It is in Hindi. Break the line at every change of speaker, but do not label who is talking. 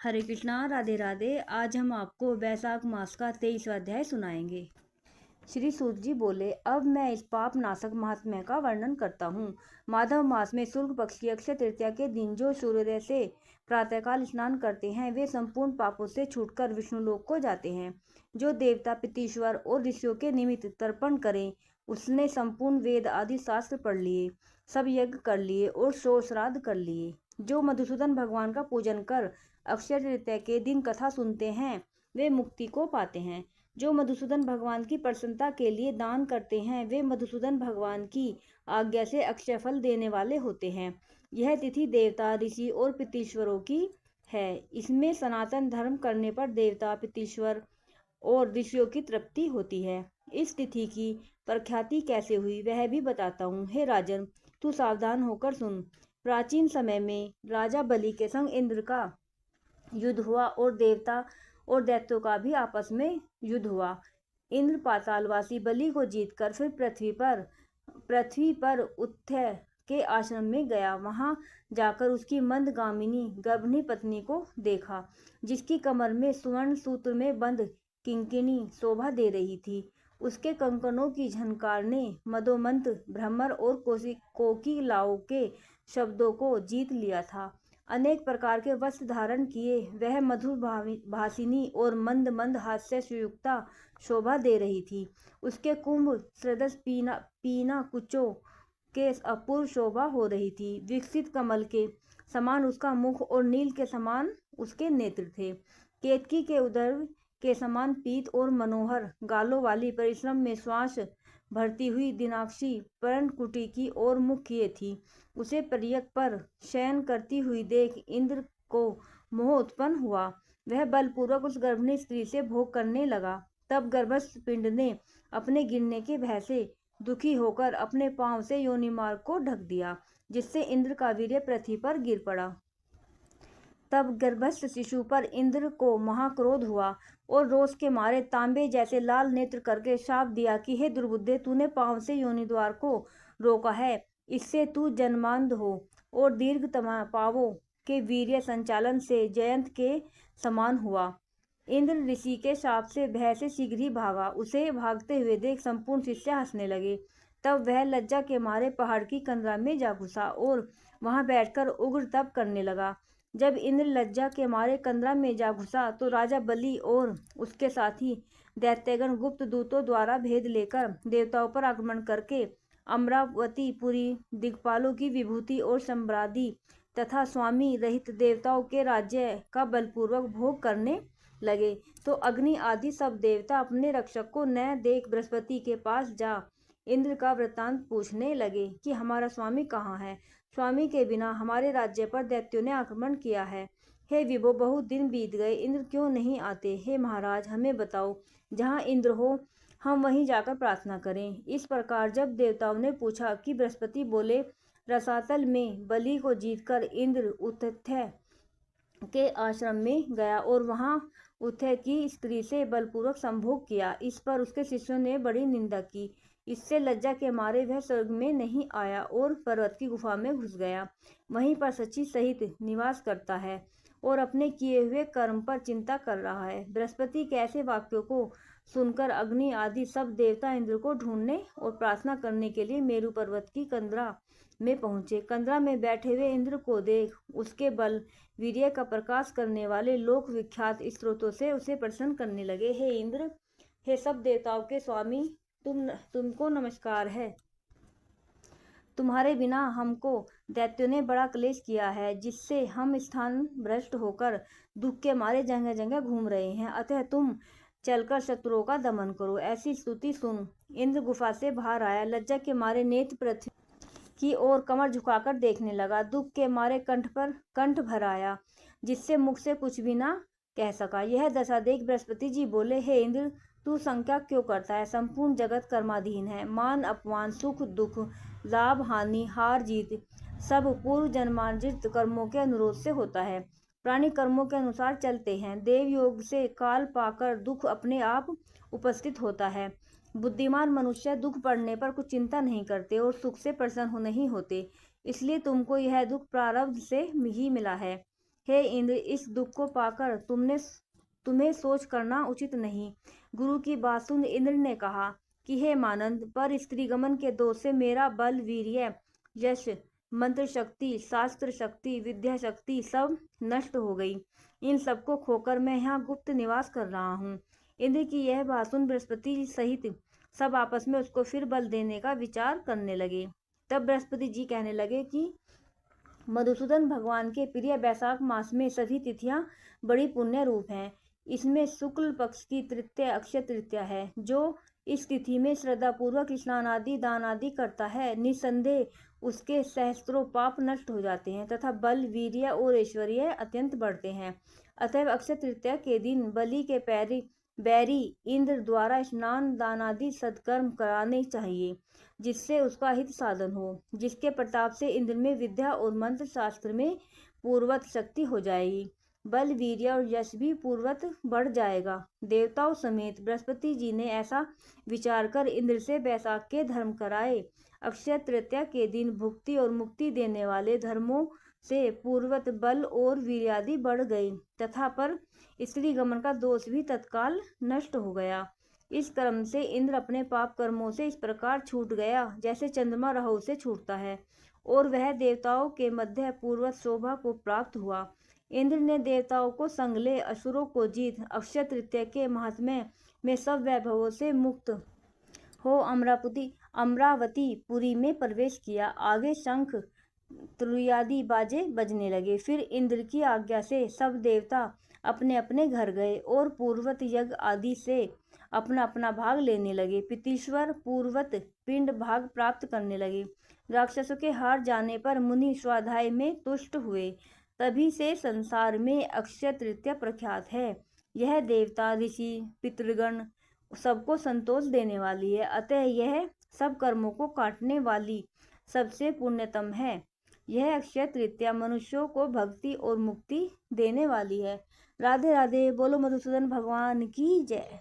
हरे कृष्णा, राधे राधे। आज हम आपको वैशाख मास का 23वां अध्याय सुनाएंगे। श्री सूत जी बोले, अब मैं इस पाप नाशक महात्म्य का वर्णन करता हूँ। माधव मास में शुक्ल पक्ष की अक्षय तृतीया के दिन जो सूर्योदय से प्रातःकाल स्नान करते हैं वे संपूर्ण पापों से छूटकर विष्णुलोक को जाते हैं। जो देवता, पितृश्वर और ऋषियों के निमित्त तर्पण करें, उसने संपूर्ण वेद आदि शास्त्र पढ़ लिए, सब यज्ञ कर लिए और शोर श्राद्ध कर लिए। जो मधुसूदन भगवान का पूजन कर अक्षय तृतीया के दिन कथा सुनते हैं वे मुक्ति को पाते हैं। जो मधुसूदन भगवान की प्रसन्नता के लिए दान करते हैं वे मधुसूदन भगवान की आज्ञा से अक्षय फल देने वाले होते हैं। यह तिथि देवता, ऋषि और पितृश्वरों की है। इसमें सनातन धर्म करने पर देवता, पितृश्वर और ऋषियों की तृप्ति होती है। इस तिथि की प्रख्याति कैसे हुई वह भी बताता हूँ। हे राजन, तू सावधान होकर सुन। प्राचीन समय में राजा बलि के संग इंद्र का युद्ध हुआ और देवता और दैत्यों का भी आपस में युद्ध हुआ। इंद्र पातालवासी बलि को जीतकर फिर पृथ्वी पर उत्थय के आश्रम में गया। वहां जाकर उसकी मंदगामिनी गर्भिणी पत्नी को देखा, जिसकी कमर में स्वर्ण सूत्र में बंद किंकिणी शोभा दे रही थी। उसके कंकनों की झनकार ने मदोमंत भ्रमर और कोकिलाओं के शब्दों को जीत लिया था। अनेक प्रकार के वस्त्र धारण किए वह मधुर भासिनी और मंद मंद हास्य सुयुक्ता शोभा दे रही थी। उसके कुंभ सदृश पीना कुचों के अपूर्व शोभा हो रही थी। विकसित कमल के समान उसका मुख और नील के समान उसके नेत्र थे। केतकी के उदर के समान पीत और मनोहर गालों वाली, परिश्रम में श्वास भरती हुई दिनाक्षी पर्णकुटी की ओर मुख किए थी। उसे परियक पर शयन करती हुई देख इंद्र को मोह उत्पन्न हुआ। वह बलपूर्वक उस गर्भिणी स्त्री से भोग करने लगा। तब गर्भस्थ पिंड ने अपने गिरने के भय से दुखी होकर अपने पांव से योनि मार्ग को ढक दिया, जिससे इंद्र का वीर्य पृथ्वी पर गिर पड़ा। तब गर्भस्थ शिशु पर इंद्र को महाक्रोध हुआ और रोष के मारे तांबे जैसे लाल नेत्र करके शाप दिया कि हे दुर्बुद्धे, तूने पांव से योनि द्वार को रोका है, इससे तू जन्मांध हो और दीर्घतम पावों के वीर्य संचालन से जयंत के समान हुआ। इंद्र ऋषि के शाप से भय से शीघ्र ही भागा। उसे भागते हुए देख संपूर्ण शिष्य हंसने लगे। तब वह लज्जा के मारे पहाड़ की कंदरा में जा घुसा और वहां बैठकर उग्र तप करने लगा। जब इंद्र लज्जा के मारे कंदरा में जा घुसा तो राजा बलि और उसके साथी दैत्यगण गुप्त दूतों द्वारा भेद लेकर देवताओं पर आक्रमण करके अमरावती पुरी, दिक्पालों की विभूति और सम्रादि तथा स्वामी रहित देवताओं के राज्य का बलपूर्वक भोग करने लगे। तो अग्नि आदि सब देवता अपने रक्षक को न देख बृहस्पति के पास जा इंद्र का वृत्तांत पूछने लगे कि हमारा स्वामी कहाँ है। स्वामी के बिना हमारे राज्य पर दैत्यों ने आक्रमण किया है। हे विभो, बहुत दिन बीत गए, इंद्र क्यों नहीं आते। हे महाराज, हमें बताओ, जहाँ इंद्र हो हम वहीं जाकर प्रार्थना करें। इस प्रकार जब देवताओं ने पूछा कि बृहस्पति बोले, रसातल में बलि को जीतकर इंद्र उत्थय के आश्रम में गया और वहां उत्थय की स्त्री से बलपूर्वक संभोग किया। इस पर उसके शिष्यों ने बड़ी निंदा की। इससे लज्जा के मारे वह स्वर्ग में नहीं आया और पर्वत की गुफा में घुस गया। वहीं पर सची सहित निवास करता है और अपने किए हुए कर्म पर चिंता कर रहा है। बृहस्पति के ऐसे वाक्यों को सुनकर अग्नि आदि सब देवता इंद्र को ढूंढने और प्रार्थना करने के लिए मेरु पर्वत की कंदरा में पहुंचे। कंदरा में बैठे हुए इंद्र को देख उसके बल वीर्य का प्रकाश करने वाले लोक विख्यात स्त्रोतों से उसे प्रसन्न करने लगे। हे इंद्र, हे सब देवताओं के स्वामी, तुमको नमस्कार है। तुम्हारे बिना हमको दैत्यों ने बड़ा क्लेश किया है, जिससे हम स्थान भ्रष्ट होकर दुख के मारे जगह जगह घूम रहे हैं। अतः तुम चलकर शत्रुओं का दमन करो। ऐसी स्तुति सुन इंद्र गुफा से बाहर आया। लज्जा के मारे नेत्र पृथ्वी की ओर कमर झुकाकर देखने लगा। दुख के मारे कंठ पर कंठ भर आया, जिससे मुख से कुछ भी ना कह सका। यह दशा देख बृहस्पति जी बोले, हे इंद्र, तू शंका क्यों करता है। संपूर्ण जगत कर्माधीन है। मान अपमान, सुख दुख, लाभ हानि, हार जीत सब पूर्व जन्मार्जित कर्मों के अनुरोध से होता है। प्राणी कर्मों के अनुसार चलते हैं। देव योग से काल पाकर दुख अपने आप उपस्थित होता है। बुद्धिमान मनुष्य दुख पड़ने पर कुछ चिंता नहीं करते और सुख से प्रसन्न नहीं होते। इसलिए तुमको यह दुख प्रारब्ध से ही मिला है। हे इंद्र, इस दुख को पाकर तुम्हें सोच करना उचित नहीं। गुरु की बात सुन इंद्र ने कहा कि हे मानंद, पर स्त्रीगमन के दोष से मेरा बल, वीर्य, यश, मंत्र शक्ति, शास्त्र शक्ति, विद्या शक्ति सब नष्ट हो गई। इन सबको खोकर मैं यहाँ गुप्त निवास कर रहा हूँ। इंद्र की यह बात सुन बृहस्पति सहित सब आपस में उसको फिर बल देने का विचार करने लगे। तब बृहस्पति जी कहने लगे कि मधुसूदन भगवान के प्रिय वैशाख मास में सभी तिथियां बड़ी पुण्य रूप हैं। इसमें शुक्ल पक्ष की तृतीया अक्षय तृतीया है। जो इस तिथि में श्रद्धा पूर्वक स्नान आदि दान आदि करता है, निसंदेह उसके सहस्त्रों पाप नष्ट हो जाते हैं तथा बल, वीर्य और ऐश्वर्य अत्यंत बढ़ते हैं। अतएव अक्षय तृतीया के दिन बलि के बैरी इंद्र द्वारा स्नान दान आदि सत्कर्म कराने चाहिए, जिससे उसका हित साधन हो, जिसके प्रताप से इंद्र में विद्या और मंत्र शास्त्र में पूर्वत शक्ति हो जाएगी। बल, वीर्य और यश भी पूर्वत बढ़ जाएगा। देवताओं समेत बृहस्पति जी ने ऐसा विचार कर इंद्र से वैशाख के धर्म कराए। अक्षय तृतीया के दिन भुक्ति और मुक्ति देने वाले धर्मों से पूर्वत बल और वीर्यादि बढ़ गए तथा पर स्त्री गमन का दोष भी तत्काल नष्ट हो गया। इस क्रम से इंद्र अपने पाप कर्मों से इस प्रकार छूट गया जैसे चंद्रमा राहु से छूटता है, और वह देवताओं के मध्य पूर्वत शोभा को प्राप्त हुआ। इंद्र ने देवताओं को संग ले असुरों को जीत अक्षय तृतीया के महात्म्य में सब वैभवों से मुक्त हो अमरावती पुरी में प्रवेश किया। आगे शंख तुरीयादि बाजे बजने लगे। फिर इंद्र की आज्ञा से सब देवता अपने अपने घर गए और पूर्वत यज्ञ आदि से अपना अपना भाग लेने लगे। पितीश्वर पूर्वत पिंड भाग प्राप्त करने लगे। राक्षसों के हार जाने पर मुनि स्वाध्याय में तुष्ट हुए। तभी से संसार में अक्षय तृतीया प्रख्यात है। यह देवता, ऋषि, पितृगण सबको संतोष देने वाली है। अतः यह सब कर्मों को काटने वाली सबसे पुण्यतम है। यह अक्षय तृतीया मनुष्यों को भक्ति और मुक्ति देने वाली है। राधे राधे। बोलो मधुसूदन भगवान की जय।